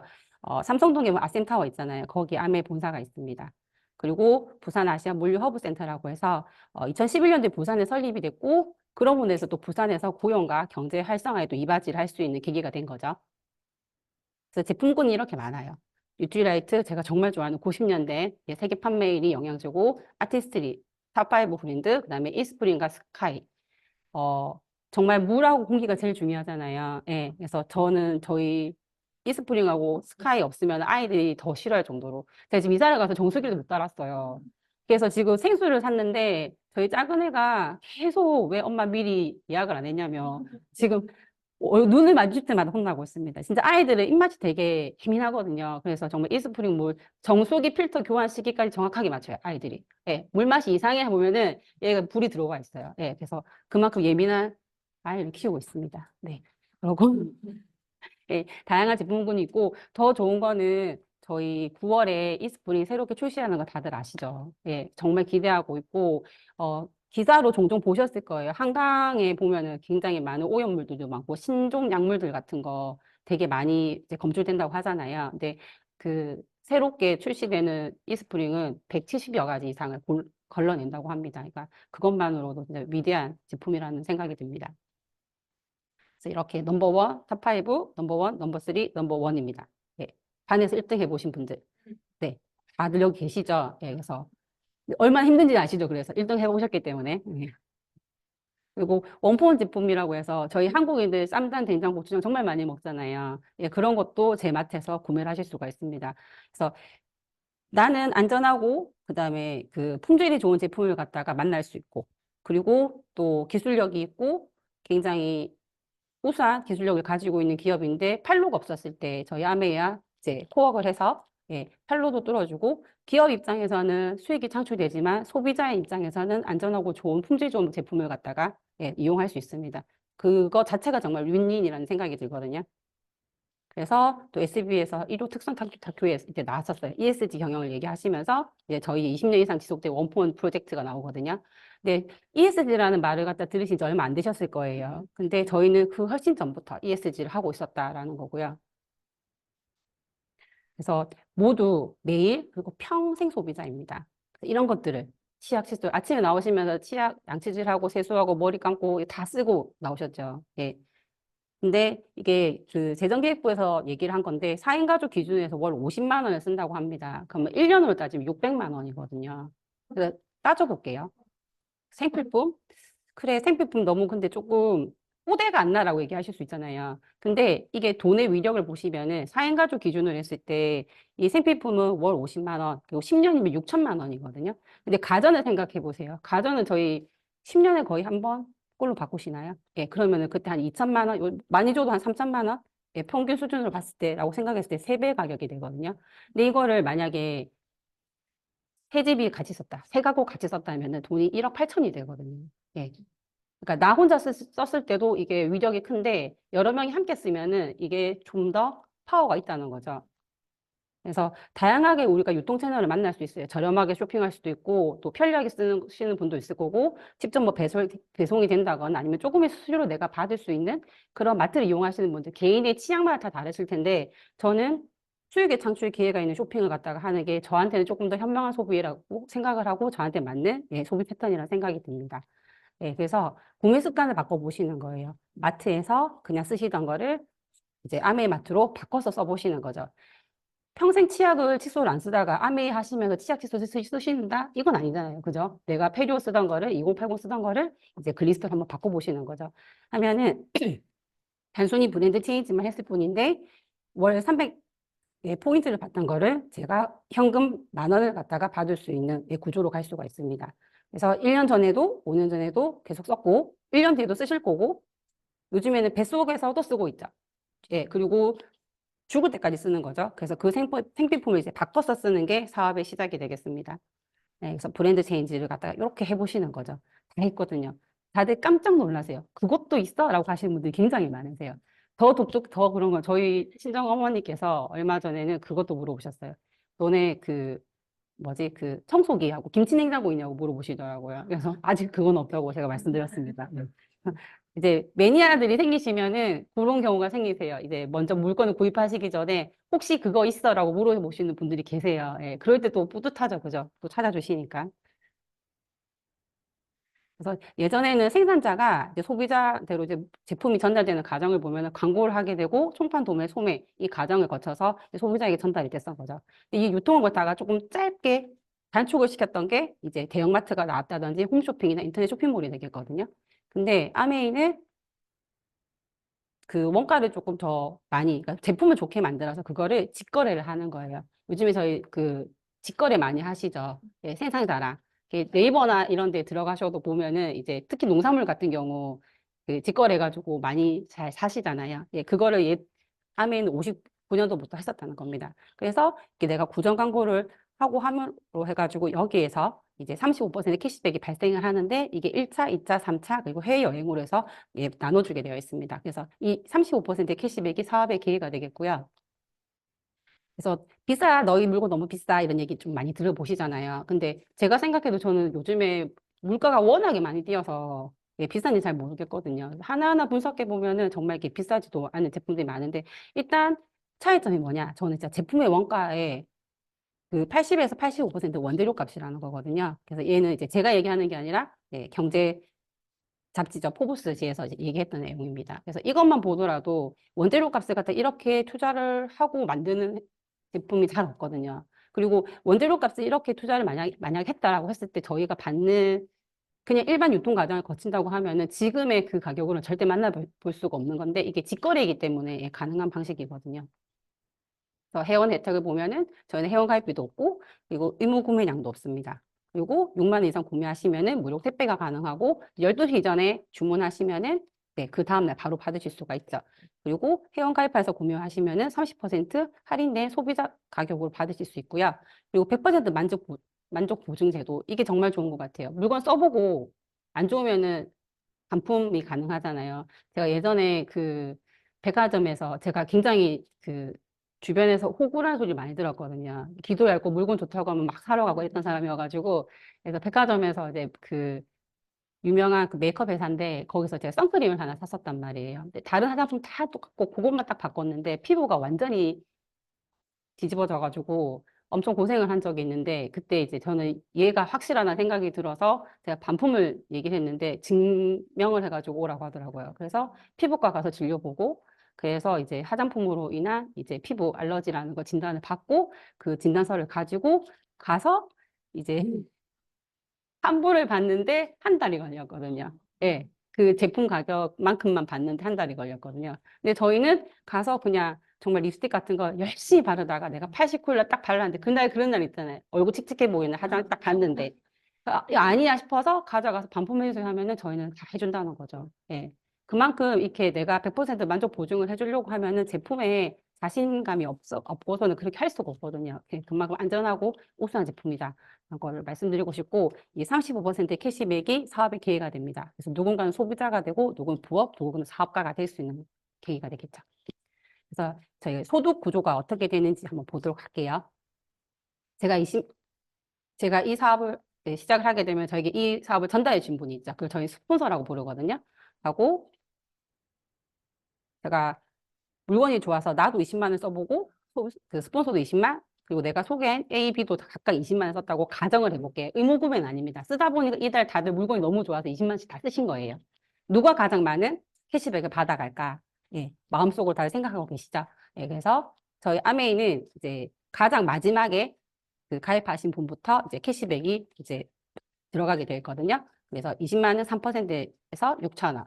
삼성동에 뭐 아셈타워 있잖아요. 거기 아메 본사가 있습니다. 그리고 부산 아시아 물류 허브 센터라고 해서 2011년도에 부산에 설립이 됐고 그런 부분에서 또 부산에서 고용과 경제 활성화에도 이바지를 할 수 있는 계기가 된 거죠. 그래서 제품군이 이렇게 많아요. 뉴트리라이트 제가 정말 좋아하는 90년대 세계 판매 1위 영양제고 아티스트리 탑5 브랜드 그다음에 이스프링과 스카이 정말 물하고 공기가 제일 중요하잖아요. 예, 그래서 저는 저희 이스프링하고 스카이 없으면 아이들이 더 싫어할 정도로 제가 지금 이사를 가서 정수기를 못 달았어요. 그래서 지금 생수를 샀는데 저희 작은 애가 계속 왜 엄마 미리 예약을 안 했냐며 지금 눈을 마주칠 때마다 혼나고 있습니다. 진짜 아이들은 입맛이 되게 예민하거든요. 그래서 정말 이스프링 물 정수기 필터 교환 시기까지 정확하게 맞춰요, 아이들이. 예, 물맛이 이상해 보면은 얘가 불이 들어와 있어요. 예, 그래서 그만큼 예민한 아이를 키우고 있습니다. 네. 그리고 예, 다양한 제품군이 있고 더 좋은 거는 저희 9월에 이스프링 새롭게 출시하는 거 다들 아시죠? 예, 정말 기대하고 있고 기사로 종종 보셨을 거예요. 한강에 보면은 굉장히 많은 오염물들도 많고 신종 약물들 같은 거 되게 많이 이제 검출된다고 하잖아요. 근데 그 새롭게 출시되는 이스프링은 170여 가지 이상을 걸러낸다고 합니다. 그러니까 그것만으로도 진짜 위대한 제품이라는 생각이 듭니다. 그래서 이렇게 넘버원, 탑5, 넘버원, 넘버3, 넘버원입니다. 예. 반에서 1등 해보신 분들. 네. 다들 여기 계시죠? 예. 그래서 얼마나 힘든지 아시죠? 그래서 1등 해보셨기 때문에. 예. 그리고 원포원 제품이라고 해서 저희 한국인들 쌈장, 된장, 고추장 정말 많이 먹잖아요. 예, 그런 것도 제 마트에서 구매를 하실 수가 있습니다. 그래서 나는 안전하고 그다음에 그 품질이 좋은 제품을 갖다가 만날 수 있고 그리고 또 기술력이 있고 굉장히 우수한 기술력을 가지고 있는 기업인데 판로가 없었을 때 저희 아메야 이제 코업을 해서 판로도 뚫어주고 기업 입장에서는 수익이 창출되지만 소비자의 입장에서는 안전하고 좋은 품질 좋은 제품을 갖다가 이용할 수 있습니다. 그거 자체가 정말 윈윈이라는 생각이 들거든요. 그래서 또 SB에서 1호 특성 다큐에 이제 나왔었어요. ESG 경영을 얘기하시면서 이제 저희 20년 이상 지속된 원포원 프로젝트가 나오거든요. 근데 ESG라는 말을 갖다 들으신 지 얼마 안 되셨을 거예요. 근데 저희는 그 훨씬 전부터 ESG를 하고 있었다라는 거고요. 그래서 모두 매일 그리고 평생 소비자입니다. 이런 것들을 치약, 칫솔 아침에 나오시면서 치약, 양치질하고 세수하고 머리 감고 다 쓰고 나오셨죠. 예. 근데 이게 그 재정기획부에서 얘기를 한 건데 4인 가족 기준에서 월 50만 원을 쓴다고 합니다. 그러면 1년으로 따지면 600만 원이거든요. 그래서 따져볼게요. 생필품? 그래, 생필품 너무 근데 조금 뽀대가 안 나라고 얘기하실 수 있잖아요. 근데 이게 돈의 위력을 보시면은 4인 가족 기준으로 했을 때 이 생필품은 월 50만 원, 그리고 10년이면 6천만 원이거든요. 근데 가전을 생각해 보세요. 가전은 저희 10년에 거의 한 번 꼴로 바꾸시나요? 예, 그러면은 그때 한 2천만 원, 많이 줘도 한 3천만 원? 예, 평균 수준으로 봤을 때라고 생각했을 때 3배 가격이 되거든요. 근데 이거를 만약에 세 집이 같이 썼다. 세 가구 같이 썼다면은 돈이 1억 8천이 되거든요. 예. 그러니까 나 혼자 썼을 때도 이게 위력이 큰데 여러 명이 함께 쓰면은 이게 좀 더 파워가 있다는 거죠. 그래서 다양하게 우리가 유통 채널을 만날 수 있어요. 저렴하게 쇼핑할 수도 있고 또 편리하게 쓰시는 분도 있을 거고 직접 뭐 배송이 된다거나 아니면 조금의 수수료로 내가 받을 수 있는 그런 마트를 이용하시는 분들 개인의 취향마다 다 다르실 텐데 저는 수익의 창출 기회가 있는 쇼핑을 갖다가 하는 게 저한테는 조금 더 현명한 소비라고 생각을 하고 저한테 맞는 소비 패턴이라는 생각이 듭니다. 그래서 구매 습관을 바꿔보시는 거예요. 마트에서 그냥 쓰시던 거를 이제 아메이 마트로 바꿔서 써보시는 거죠. 평생 치약을 칫솔 안 쓰다가 아메이 하시면서 치약 칫솔 쓰신다? 이건 아니잖아요. 그죠? 내가 페리오 쓰던 거를 2080 쓰던 거를 이제 글리스톨 한번 바꿔보시는 거죠. 하면은 단순히 브랜드 체인지만 했을 뿐인데 월 300 포인트를 받던 거를 제가 현금 10,000원을 갖다가 받을 수 있는 구조로 갈 수가 있습니다. 그래서 1년 전에도 5년 전에도 계속 썼고 1년 뒤에도 쓰실 거고 요즘에는 뱃속에서도 쓰고 있죠. 예, 그리고 죽을 때까지 쓰는 거죠. 그래서 그 생필품을 이제 바꿔서 쓰는 게 사업의 시작이 되겠습니다. 네, 그래서 브랜드 체인지를 갖다가 이렇게 해보시는 거죠. 다 했거든요. 다들 깜짝 놀라세요. 그것도 있어? 라고 하시는 분들이 굉장히 많으세요. 더 그런 건 저희 친정 어머니께서 얼마 전에는 그것도 물어보셨어요. 너네 그 청소기하고 김치냉장고 있냐고 물어보시더라고요. 그래서 아직 그건 없다고 제가 말씀드렸습니다. 네. 이제 매니아들이 생기시면은 그런 경우가 생기세요. 이제 먼저 물건을 구입하시기 전에 혹시 그거 있어라고 물어보시는 분들이 계세요. 예, 그럴 때 또 뿌듯하죠, 그죠? 또 찾아주시니까. 그래서 예전에는 생산자가 이제 소비자대로 이제 제품이 전달되는 과정을 보면은 광고를 하게 되고 총판, 도매, 소매 이 과정을 거쳐서 이제 소비자에게 전달이 됐던 거죠. 근데 이 유통을 거다가 조금 짧게 단축을 시켰던 게 이제 대형마트가 나왔다든지 홈쇼핑이나 인터넷 쇼핑몰이 되겠거든요. 근데 아메이는 그 원가를 조금 더 많이, 그러니까 제품을 좋게 만들어서 그거를 직거래를 하는 거예요. 요즘에 저희 그 직거래 많이 하시죠. 예, 생산자랑. 이렇게 네이버나 이런 데 들어가셔도 보면은 이제 특히 농산물 같은 경우 그 직거래 가지고 많이 잘 사시잖아요. 예, 그거를 하면 59년도부터 했었다는 겁니다. 그래서 이렇게 내가 구정 광고를 하고 함으로 해가지고 여기에서 이제 35% 캐시백이 발생을 하는데 이게 1차, 2차, 3차 그리고 해외여행으로 해서 예, 나눠주게 되어 있습니다. 그래서 이 35% 캐시백이 사업의 기회가 되겠고요. 그래서 비싸, 너희 물건 너무 비싸 이런 얘기 좀 많이 들어보시잖아요. 근데 제가 생각해도 저는 요즘에 물가가 워낙에 많이 뛰어서 예, 비싼지 잘 모르겠거든요. 하나하나 분석해 보면은 정말 이렇게 비싸지도 않은 제품들이 많은데 일단 차이점이 뭐냐? 저는 진짜 제품의 원가에 그 80에서 85% 원재료 값이라는 거거든요. 그래서 얘는 이제 제가 얘기하는 게 아니라 예, 경제 잡지죠. 포브스지에서 이제 얘기했던 내용입니다. 그래서 이것만 보더라도 원재료 값을 갖다 이렇게 투자를 하고 만드는 제품이 잘 없거든요. 그리고 원재료 값을 이렇게 투자를 만약 했다라고 했을 때 저희가 받는 그냥 일반 유통 과정을 거친다고 하면은 지금의 그 가격으로는 절대 만나볼 수가 없는 건데 이게 직거래이기 때문에 예, 가능한 방식이거든요. 그래서 회원 혜택을 보면은 저희는 회원 가입비도 없고 그리고 의무 구매량도 없습니다. 그리고 6만 원 이상 구매하시면은 무료 택배가 가능하고 12시 이전에 주문하시면은 네, 그 다음날 바로 받으실 수가 있죠. 그리고 회원 가입해서 구매하시면은 30% 할인된 소비자 가격으로 받으실 수 있고요. 그리고 100% 만족 보증 제도. 이게 정말 좋은 것 같아요. 물건 써보고 안 좋으면은 반품이 가능하잖아요. 제가 예전에 그 백화점에서 제가 굉장히 그 주변에서 호구라는 소리 많이 들었거든요. 기도 얇고 물건 좋다고 하면 막 사러 가고 했던 사람이어가지고 그래서 백화점에서 이제 그 유명한 그 메이크업 회사인데 거기서 제가 선크림을 하나 샀었단 말이에요. 근데 다른 화장품 다 똑같고 그것만 딱 바꿨는데 피부가 완전히 뒤집어져가지고 엄청 고생을 한 적이 있는데 그때 이제 저는 얘가 확실하나 생각이 들어서 제가 반품을 얘기를 했는데 증명을 해가지고 오라고 하더라고요. 그래서 피부과 가서 진료보고 그래서 이제 화장품으로 인한 이제 피부 알러지라는 거 진단을 받고 그 진단서를 가지고 가서 이제 환불을 받는데 한 달이 걸렸거든요. 예. 그 제품 가격만큼만 받는데 한 달이 걸렸거든요. 근데 저희는 가서 그냥 정말 립스틱 같은 거 열심히 바르다가 내가 80쿨러 딱 발랐는데 그날 그런 날 있잖아요. 얼굴 칙칙해 보이는 화장 딱 봤는데 이거 아니야 싶어서 가져가서 반품해주세요 하면은 저희는 다 해준다는 거죠. 예. 그만큼 이렇게 내가 100% 만족 보증을 해주려고 하면은 제품에 자신감이 없고서는 그렇게 할 수가 없거든요. 그만큼 안전하고 우수한 제품이다. 거를 말씀드리고 싶고 이 35%의 캐시백이 사업의 기회가 됩니다. 그래서 누군가는 소비자가 되고 누군가는 부업, 누군가는 사업가가 될 수 있는 계기가 되겠죠. 그래서 저희 소득 구조가 어떻게 되는지 한번 보도록 할게요. 제가 제가 이 사업을 네, 시작을 하게 되면 저에게 이 사업을 전달해 준 분이 있죠. 그걸 저희 스폰서라고 부르거든요. 하고 제가 물건이 좋아서 나도 20만 원 써보고 그 스폰서도 20만 그리고 내가 소개한 A, B도 각각 20만 원 썼다고 가정을 해볼게. 의무 구매는 아닙니다. 쓰다 보니까 이달 다들 물건이 너무 좋아서 20만씩 다 쓰신 거예요. 누가 가장 많은 캐시백을 받아갈까? 예, 마음속으로 다들 생각하고 계시죠? 예, 그래서 저희 아메이는 이제 가장 마지막에 그 가입하신 분부터 이제 캐시백이 이제 들어가게 돼 있거든요. 그래서 20만 원 3%에서 6천 원,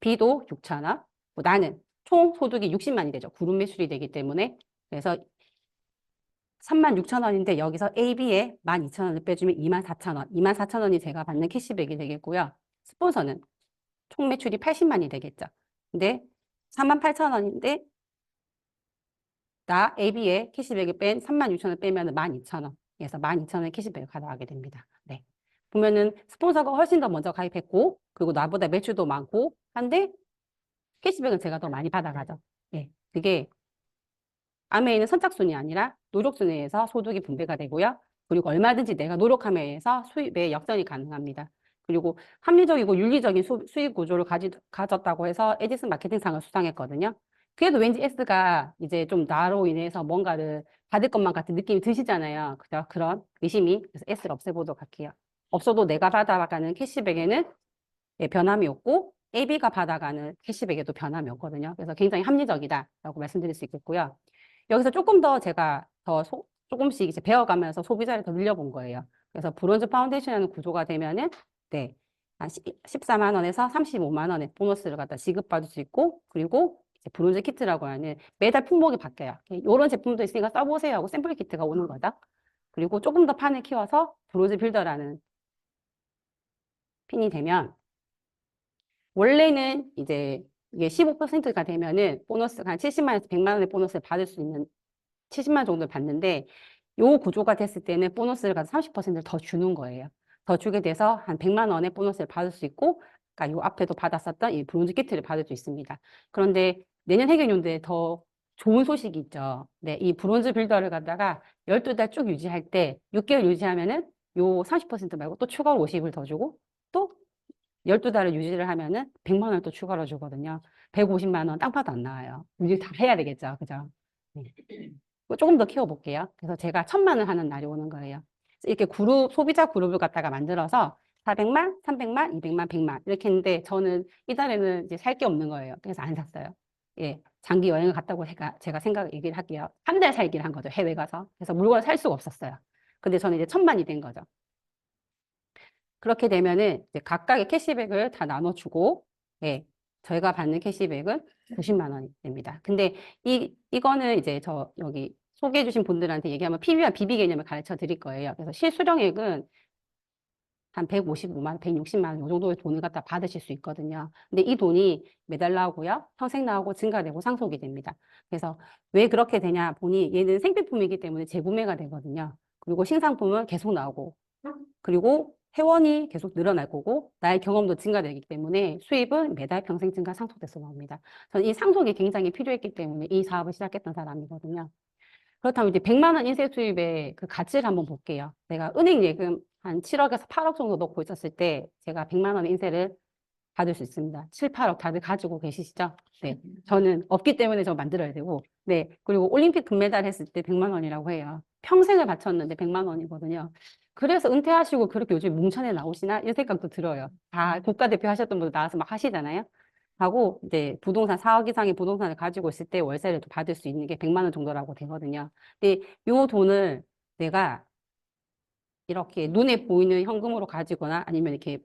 B도 6천 원, 뭐 나는 총 소득이 60만이 되죠. 구름 매출이 되기 때문에. 그래서 3만 6천 원인데 여기서 A, B에 12,000원을 빼주면 2만 4천 원. 2만 4천 원이 제가 받는 캐시백이 되겠고요. 스폰서는 총 매출이 80만이 되겠죠. 근데 3만 8천 원인데 나 A, B에 캐시백을 뺀 3만 6천 원 빼면 12,000원. 그래서 12,000원의 캐시백을 가져가게 됩니다. 네. 보면은 스폰서가 훨씬 더 먼저 가입했고 그리고 나보다 매출도 많고 한데 캐시백은 제가 더 많이 받아가죠. 예. 그게 아메이는 선착순이 아니라 노력순위에서 소득이 분배가 되고요. 그리고 얼마든지 내가 노력함에 의해서 수입의 역전이 가능합니다. 그리고 합리적이고 윤리적인 수익 구조를 가졌다고 해서 에디슨 마케팅상을 수상했거든요. 그래도 왠지 S가 이제 좀 나로 인해서 뭔가를 받을 것만 같은 느낌이 드시잖아요. 그죠? 그런 의심이. 그래서 S를 없애보도록 할게요. 없어도 내가 받아가는 캐시백에는 예, 변함이 없고 AB가 받아가는 캐시백에도 변함이 없거든요. 그래서 굉장히 합리적이다라고 말씀드릴 수 있겠고요. 여기서 조금 더 제가 조금씩 이제 배워가면서 소비자를 더 늘려본 거예요. 그래서 브론즈 파운데이션이라는 구조가 되면은 네, 한 14만 원에서 35만 원의 보너스를 갖다 지급받을 수 있고 그리고 이제 브론즈 키트라고 하는 매달 품목이 바뀌어요. 이런 제품도 있으니까 써보세요 하고 샘플 키트가 오는 거죠. 그리고 조금 더 판을 키워서 브론즈 빌더라는 핀이 되면 원래는 이제 이게 15%가 되면은 보너스가 한 70만 원에서 100만 원의 보너스를 받을 수 있는 70만 원 정도를 받는데 요 구조가 됐을 때는 보너스를 가서 30%를 더 주는 거예요. 더 주게 돼서 한 100만 원의 보너스를 받을 수 있고 그러니까 요 앞에도 받았었던 이 브론즈 키트를 받을 수 있습니다. 그런데 내년 해경연도에 더 좋은 소식이 있죠. 네, 이 브론즈 빌더를 갖다가 12달 쭉 유지할 때 6개월 유지하면은 요 30% 말고 또 추가로 50을 더 주고 또 12달을 유지를 하면은 100만 원을 또 추가로 주거든요. 150만 원 땅파도 안 나와요. 유지 다 해야 되겠죠. 그죠? 네. 조금 더 키워볼게요. 그래서 제가 1000만을 하는 날이 오는 거예요. 이렇게 소비자 그룹을 갖다가 만들어서 400만, 300만, 200만, 100만 이렇게 했는데 저는 이달에는 이제 살 게 없는 거예요. 그래서 안 샀어요. 예. 장기 여행을 갔다고 제가 얘기를 할게요. 한 달 살기를 한 거죠. 해외 가서. 그래서 물건을 살 수가 없었어요. 근데 저는 이제 1000만이 된 거죠. 그렇게 되면은 이제 각각의 캐시백을 다 나눠주고, 예, 저희가 받는 캐시백은 90만 원이 됩니다. 근데 이거는 이제 여기 소개해주신 분들한테 얘기하면 PB와 BB 개념을 가르쳐 드릴 거예요. 그래서 실수령액은 한 155만 원, 160만 원, 이 정도의 돈을 갖다 받으실 수 있거든요. 근데 이 돈이 매달 나오고요. 평생 나오고 증가되고 상속이 됩니다. 그래서 왜 그렇게 되냐 보니 얘는 생필품이기 때문에 재구매가 되거든요. 그리고 신상품은 계속 나오고 그리고 회원이 계속 늘어날 거고 나의 경험도 증가되기 때문에 수입은 매달 평생 증가 상속돼서 나옵니다. 저는 이 상속이 굉장히 필요했기 때문에 이 사업을 시작했던 사람이거든요. 그렇다면 이제 100만 원 인쇄 수입의 그 가치를 한번 볼게요. 내가 은행 예금 한 7억에서 8억 정도 넣고 있었을 때 제가 100만 원 인쇄를 받을 수 있습니다. 7, 8억 다들 가지고 계시죠? 네. 저는 없기 때문에 저 만들어야 되고, 네. 그리고 올림픽 금메달 했을 때 100만 원이라고 해요. 평생을 바쳤는데 100만 원이거든요. 그래서 은퇴하시고 그렇게 요즘 뭉천에 나오시나? 이런 생각도 들어요. 다 국가대표 하셨던 분들 나와서 막 하시잖아요. 하고, 이제 부동산 4억 이상의 부동산을 가지고 있을 때 월세를 또 받을 수 있는 게 100만 원 정도라고 되거든요. 근데 요 돈을 내가 이렇게 눈에 보이는 현금으로 가지거나 아니면 이렇게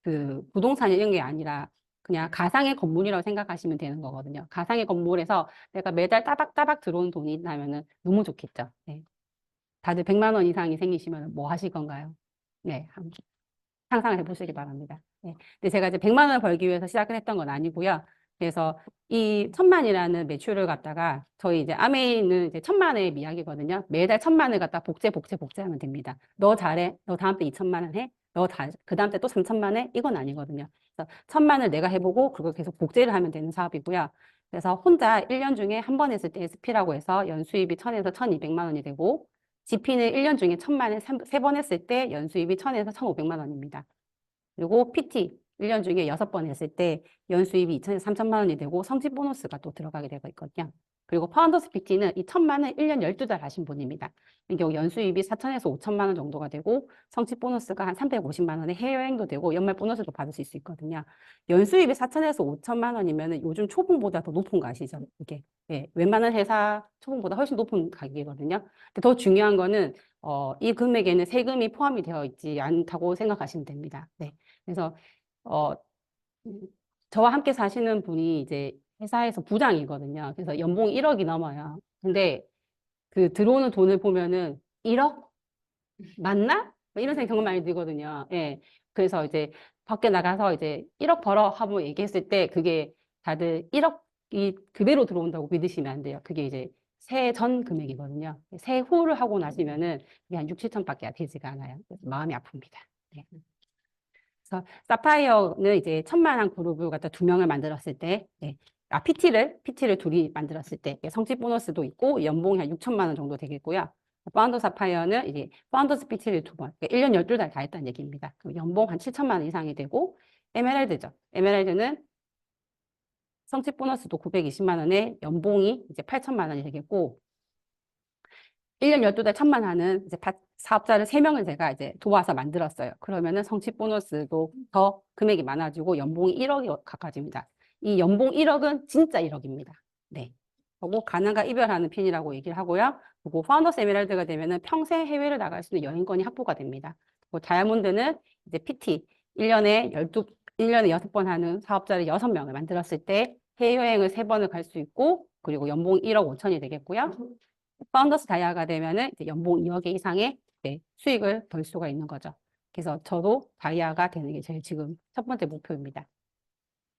그 부동산 이런 게 아니라 그냥 가상의 건물이라고 생각하시면 되는 거거든요. 가상의 건물에서 내가 매달 따박따박 들어온 돈이 있다면은 너무 좋겠죠. 네. 다들 100만 원 이상이 생기시면 뭐 하실 건가요? 네. 한번 상상을 해보시기 바랍니다. 네. 근데 제가 이제 100만 원을 벌기 위해서 시작을 했던 건 아니고요. 그래서 이 1000만이라는 매출을 갖다가 저희 이제 아메이는 이제 1000만의 미학이거든요. 매달 1000만을 갖다 복제하면 됩니다. 너 잘해. 너 다음 때 2000만을 해. 그 다음 때 또 3000만 해. 이건 아니거든요. 그래서 1000만을 내가 해보고 그걸 계속 복제를 하면 되는 사업이고요. 그래서 혼자 1년 중에 한 번 했을 때 SP라고 해서 연수입이 1000에서 1200만 원이 되고 GP는 1년 중에 1000만에 3번 했을 때 연수입이 1000에서 1500만 원입니다. 그리고 PT 1년 중에 6번 했을 때 연수입이 2천에서 3천만 원이 되고 성직 보너스가 또 들어가게 되고 있거든요. 그리고 파운더스 PT는 이 1000만을 1년 12달 하신 분입니다. 이 경우 연수입이 4천에서 5천만 원 정도가 되고 성직 보너스가 한 350만 원의 해외여행도 되고 연말 보너스도 받을 수 있거든요. 연수입이 4천에서 5천만 원이면 요즘 초봉보다 더 높은 거 아시죠? 이게 예, 웬만한 회사 초봉보다 훨씬 높은 가격이거든요. 근데 더 중요한 거는 이 금액에는 세금이 포함이 되어 있지 않다고 생각하시면 됩니다. 네. 그래서 어, 음, 저와 함께 사시는 분이 이제 회사에서 부장이거든요. 그래서 연봉 1억이 넘어요. 근데 그 들어오는 돈을 보면은 1억 맞나? 뭐 이런 생각이 정말 많이 들거든요. 예. 그래서 이제 밖에 나가서 이제 1억 벌어 하고 얘기했을 때 그게 다들 1억이 그대로 들어온다고 믿으시면 안 돼요. 그게 이제 세해 전 금액이거든요. 세해 후를 하고 나시면은 그게 한 6, 7천밖에 되지가 않아요. 그래서 마음이 아픕니다. 네. 그래서 사파이어는 이제 1000만한 그룹을 갖다 2명을 만들었을 때, 네. PT를 둘이 만들었을 때, 성직 보너스도 있고, 연봉이 한 6천만 원 정도 되겠고요. 파운더 사파이어는 이제 파운더스 PT를 2번, 그러니까 1년 12달 다 했다는 얘기입니다. 그럼 연봉 한 7천만 원 이상이 되고, 에메랄드죠. 에메랄드는 성직 보너스도 920만 원에 연봉이 이제 8천만 원이 되겠고, 1년 12달 천만 하는 이제 사업자를 3명을 제가 이제 도와서 만들었어요. 그러면은 성취 보너스도 더 금액이 많아지고 연봉이 1억이 가까워집니다. 이 연봉 1억은 진짜 1억입니다. 네. 그리고 가난과 이별하는 핀이라고 얘기를 하고요. 그리고 파운더스 에메랄드가 되면은 평생 해외를 나갈 수 있는 여행권이 확보가 됩니다. 그리고 다이아몬드는 이제 PT 1년에 1년에 6번 하는 사업자를 6명을 만들었을 때 해외여행을 3번을 갈 수 있고 그리고 연봉 1억 5천이 되겠고요. 파운더스 다이아가 되면은 이제 연봉 2억 이상의 네, 수익을 벌 수가 있는 거죠. 그래서 저도 다이아가 되는 게 제일 지금 첫 번째 목표입니다.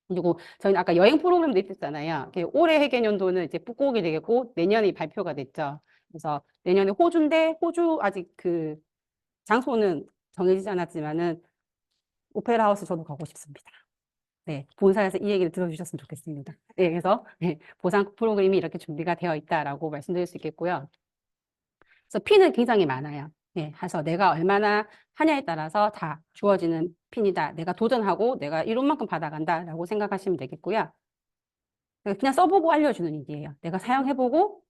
그리고 저희는 아까 여행 프로그램도 있었잖아요. 올해 회계연도는 이제 쁘꾸옥이 되겠고 내년이 발표가 됐죠. 그래서 내년에 호주인데 호주 아직 그 장소는 정해지지 않았지만은 오페라 하우스 저도 가고 싶습니다. 네, 본사에서 이 얘기를 들어주셨으면 좋겠습니다. 네, 그래서 네, 보상 프로그램이 이렇게 준비가 되어 있다라고 말씀드릴 수 있겠고요. 그래서 핀은 굉장히 많아요. 네, 그래서 내가 얼마나 하냐에 따라서 다 주어지는 핀이다. 내가 도전하고 내가 이룬 만큼 받아간다라고 생각하시면 되겠고요. 그냥 써보고 알려주는 일이에요. 내가 사용해보고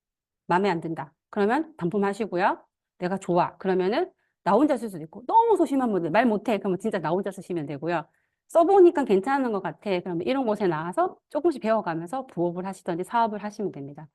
마음에 안 든다. 그러면 반품하시고요. 내가 좋아. 그러면은 나 혼자 쓸 수도 있고 너무 소심한 분들 말 못해. 그러면 진짜 나 혼자 쓰시면 되고요. 써보니까 괜찮은 것 같아. 그러면 이런 곳에 나와서 조금씩 배워가면서 부업을 하시든지 사업을 하시면 됩니다.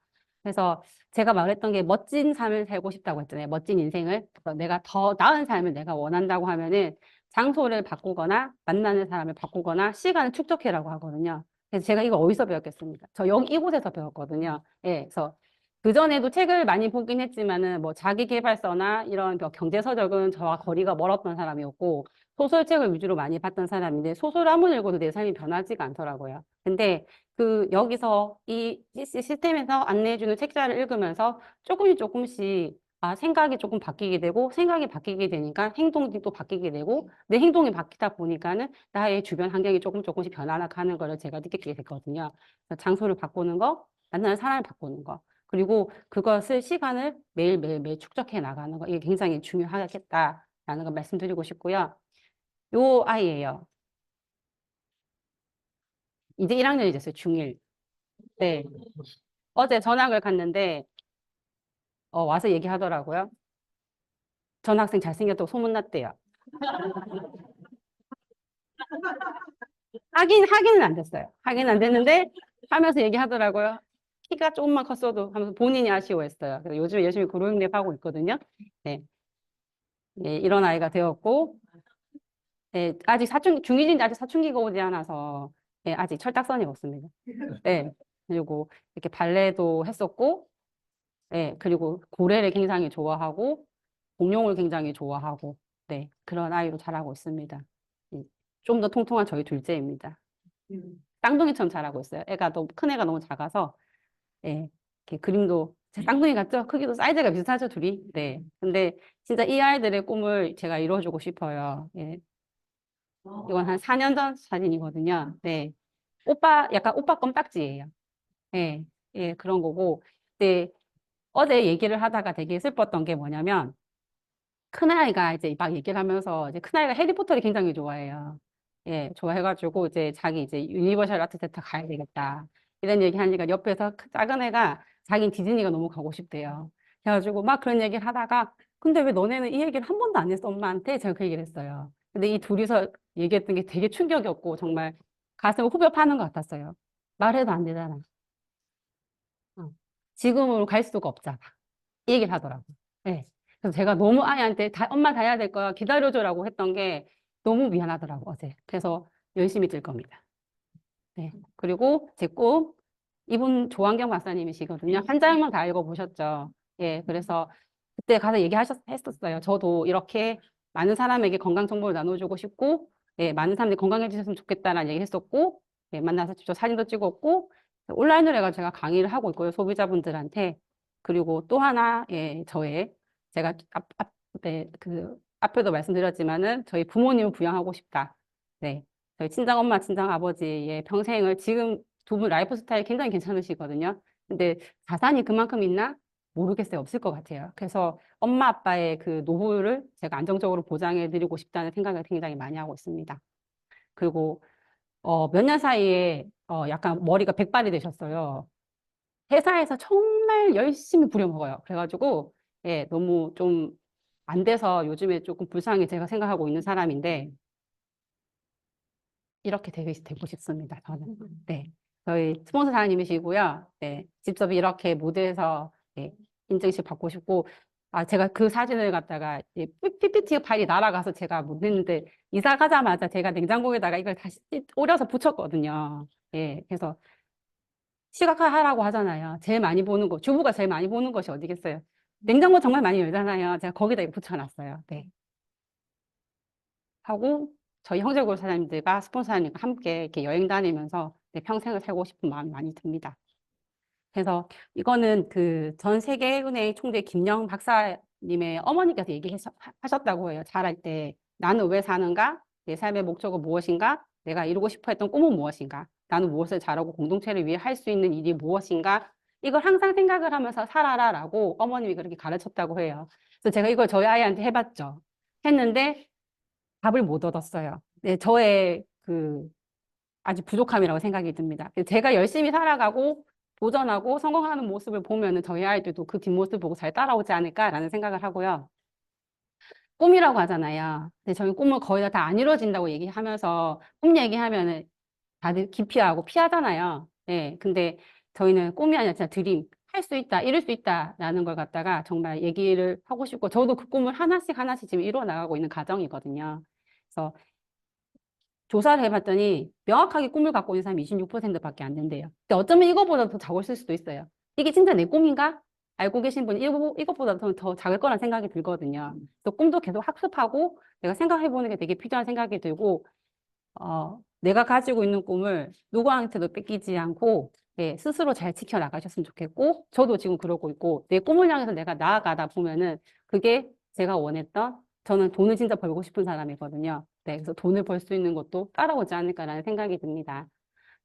그래서 제가 말했던 게 멋진 삶을 살고 싶다고 했잖아요. 멋진 인생을. 그래서 내가 더 나은 삶을 내가 원한다고 하면은 장소를 바꾸거나 만나는 사람을 바꾸거나 시간을 축적해라고 하거든요. 그래서 제가 이거 어디서 배웠겠습니까? 저 여기 이곳에서 배웠거든요. 예, 그래서 그전에도 책을 많이 보긴 했지만은 뭐 자기계발서나 이런 경제서적은 저와 거리가 멀었던 사람이었고 소설책을 위주로 많이 봤던 사람인데 소설 아무리 읽어도 내 삶이 변하지가 않더라고요. 근데 그 여기서 이 시스템에서 안내해주는 책자를 읽으면서 조금씩 조금씩 생각이 조금 바뀌게 되고 생각이 바뀌게 되니까 행동이 또 바뀌게 되고 내 행동이 바뀌다 보니까는 나의 주변 환경이 조금 조금씩 변화가는 거를 제가 느끼게 됐거든요. 그래서 장소를 바꾸는 거, 만나는 사람을 바꾸는 거. 그리고 그것을 시간을 매일 축적해 나가는 거. 이게 굉장히 중요하겠다라는 걸 말씀드리고 싶고요. 요 아이예요. 이제 1학년이 됐어요. 중1. 네. 어제 전학을 갔는데 와서 얘기하더라고요. 전학생 잘생겼다고 소문났대요. 하기는 안 됐어요. 하기는 안 됐는데 하면서 얘기하더라고요. 키가 조금만 컸어도 하면서 본인이 아쉬워했어요. 그래서 요즘 열심히 그룹랩 하고 있거든요. 네. 네, 이런 아이가 되었고 네, 아직 중이인데 아직 사춘기가 오지 않아서 네, 아직 철딱선이 없습니다. 네. 그리고 이렇게 발레도 했었고 네, 그리고 고래를 굉장히 좋아하고 공룡을 굉장히 좋아하고 네, 그런 아이로 자라고 있습니다. 좀 더 통통한 저희 둘째입니다. 쌍둥이처럼 자라고 있어요. 큰 애가 너무 작아서 예, 이렇게 그림도 제 쌍둥이 같죠? 크기도 사이즈가 비슷하죠, 둘이. 네. 근데 진짜 이 아이들의 꿈을 제가 이루어주고 싶어요. 예. 이건 한 4년 전 사진이거든요. 네. 약간 오빠 껌딱지예요. 예, 예, 그런 거고. 근데 어제 얘기를 하다가 되게 슬펐던 게 뭐냐면, 큰아이가 이제 막 얘기를 하면서, 이제 큰아이가 해리포터를 굉장히 좋아해요. 예, 좋아해가지고, 이제 자기 이제 유니버셜 아트 센터 가야 되겠다. 이런 얘기 하니까 옆에서 작은 애가 자기는 디즈니가 너무 가고 싶대요. 그래가지고 막 그런 얘기를 하다가, 근데 왜 너네는 이 얘기를 한 번도 안 했어, 엄마한테? 제가 그 얘기를 했어요. 근데 이 둘이서 얘기했던 게 되게 충격이었고, 정말 가슴을 후벼 파는 것 같았어요. 말해도 안 되잖아. 어. 지금으로 갈 수가 없잖아. 이 얘기를 하더라고. 네. 그래서 제가 너무 아이한테 엄마 다 해야 될 거야. 기다려줘라고 했던 게 너무 미안하더라고, 어제. 그래서 열심히 뛸 겁니다. 네. 그리고 제 꿈, 이분 조한경 박사님이시거든요. 한 장만 다 읽어보셨죠. 예. 그래서 그때 가서 했었어요. 저도 이렇게 많은 사람에게 건강 정보를 나눠주고 싶고, 예, 많은 사람들이 건강해지셨으면 좋겠다라는 얘기 했었고, 예, 만나서 직접 사진도 찍었고, 온라인으로 해가 제가 강의를 하고 있고요. 소비자분들한테. 그리고 또 하나, 예, 제가 네, 앞에도 말씀드렸지만은 저희 부모님을 부양하고 싶다. 네. 저희 친정엄마, 친정아버지의 평생을 지금 두 분 라이프 스타일 굉장히 괜찮으시거든요. 근데 자산이 그만큼 있나? 모르겠어요. 없을 것 같아요. 그래서 엄마 아빠의 그 노후를 제가 안정적으로 보장해 드리고 싶다는 생각을 굉장히 많이 하고 있습니다. 그리고 몇 년 사이에 약간 머리가 백발이 되셨어요. 회사에서 정말 열심히 부려먹어요. 그래가지고 예, 너무 좀 안 돼서 요즘에 조금 불쌍하게 제가 생각하고 있는 사람인데, 이렇게 되고 싶습니다, 저는. 네. 저희 스폰서 사장님이시고요. 네. 직접 이렇게 무대에서 네, 인증식 받고 싶고, 아, 제가 그 사진을 갖다가 PPT 파일이 날아가서 제가 못 냈는데, 이사 가자마자 제가 냉장고에다가 이걸 다시 오려서 붙였거든요. 예. 그래서 시각화하라고 하잖아요. 제일 많이 보는 거, 주부가 제일 많이 보는 것이 어디겠어요? 냉장고 정말 많이 열잖아요. 제가 거기다 이거 붙여놨어요. 네. 하고 저희 형제골 사장님들과 스폰서 사장님과 함께 이렇게 여행 다니면서 내 평생을 살고 싶은 마음이 많이 듭니다. 그래서 이거는 그 전 세계은행 총재 김영 박사님의 어머니께서 얘기하셨다고 해요. 자랄 때 나는 왜 사는가? 내 삶의 목적은 무엇인가? 내가 이루고 싶어 했던 꿈은 무엇인가? 나는 무엇을 잘하고 공동체를 위해 할 수 있는 일이 무엇인가? 이걸 항상 생각을 하면서 살아라라고 어머님이 그렇게 가르쳤다고 해요. 그래서 제가 이걸 저희 아이한테 해봤죠. 했는데 답을 못 얻었어요. 네, 저의 그 아주 부족함이라고 생각이 듭니다. 제가 열심히 살아가고 도전하고 성공하는 모습을 보면은 저희 아이들도 그 뒷모습 보고 잘 따라오지 않을까라는 생각을 하고요. 꿈이라고 하잖아요. 근데 저희 꿈을 거의 다 안 이루어진다고 얘기하면서 꿈 얘기하면은 다들 기피하고 피하잖아요. 네, 근데 저희는 꿈이 아니라 진짜 드림, 할 수 있다, 이룰 수 있다라는 걸 갖다가 정말 얘기를 하고 싶고 저도 그 꿈을 하나씩 하나씩 지금 이루어 나가고 있는 과정이거든요. 그래서 조사를 해봤더니 명확하게 꿈을 갖고 있는 사람이 26%밖에 안 된대요. 근데 어쩌면 이거보다 더 적을 수도 있어요. 이게 진짜 내 꿈인가? 알고 계신 분이 이것보다 더 작을 거란 생각이 들거든요. 또 꿈도 계속 학습하고 내가 생각해보는 게 되게 필요한 생각이 들고 내가 가지고 있는 꿈을 누구한테도 뺏기지 않고 네, 스스로 잘 지켜나가셨으면 좋겠고 저도 지금 그러고 있고 내 꿈을 향해서 내가 나아가다 보면은 그게 제가 원했던 저는 돈을 진짜 벌고 싶은 사람이거든요. 네, 그래서 돈을 벌 수 있는 것도 따라오지 않을까라는 생각이 듭니다.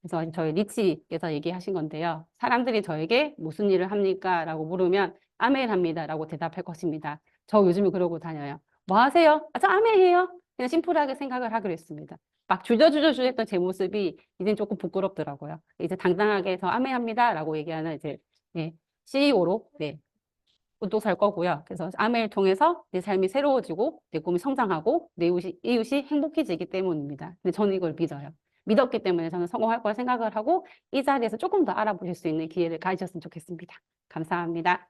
그래서 저희 리치께서 얘기하신 건데요. 사람들이 저에게 무슨 일을 합니까? 라고 물으면 아메일 합니다. 라고 대답할 것입니다. 저 요즘에 그러고 다녀요. 뭐 하세요? 아, 저 아메해요. 그냥 심플하게 생각을 하기로 했습니다. 막 주저주저주 했던 제 모습이 이젠 조금 부끄럽더라고요. 이제 당당하게 저 아메합니다. 라고 얘기하는 이제 네, CEO로 네, 옷도 살 거고요. 그래서 아메를 통해서 내 삶이 새로워지고 내 꿈이 성장하고 내 이웃이 행복해지기 때문입니다. 근데 저는 이걸 믿어요. 믿었기 때문에 저는 성공할 거라 생각을 하고 이 자리에서 조금 더 알아보실 수 있는 기회를 가지셨으면 좋겠습니다. 감사합니다.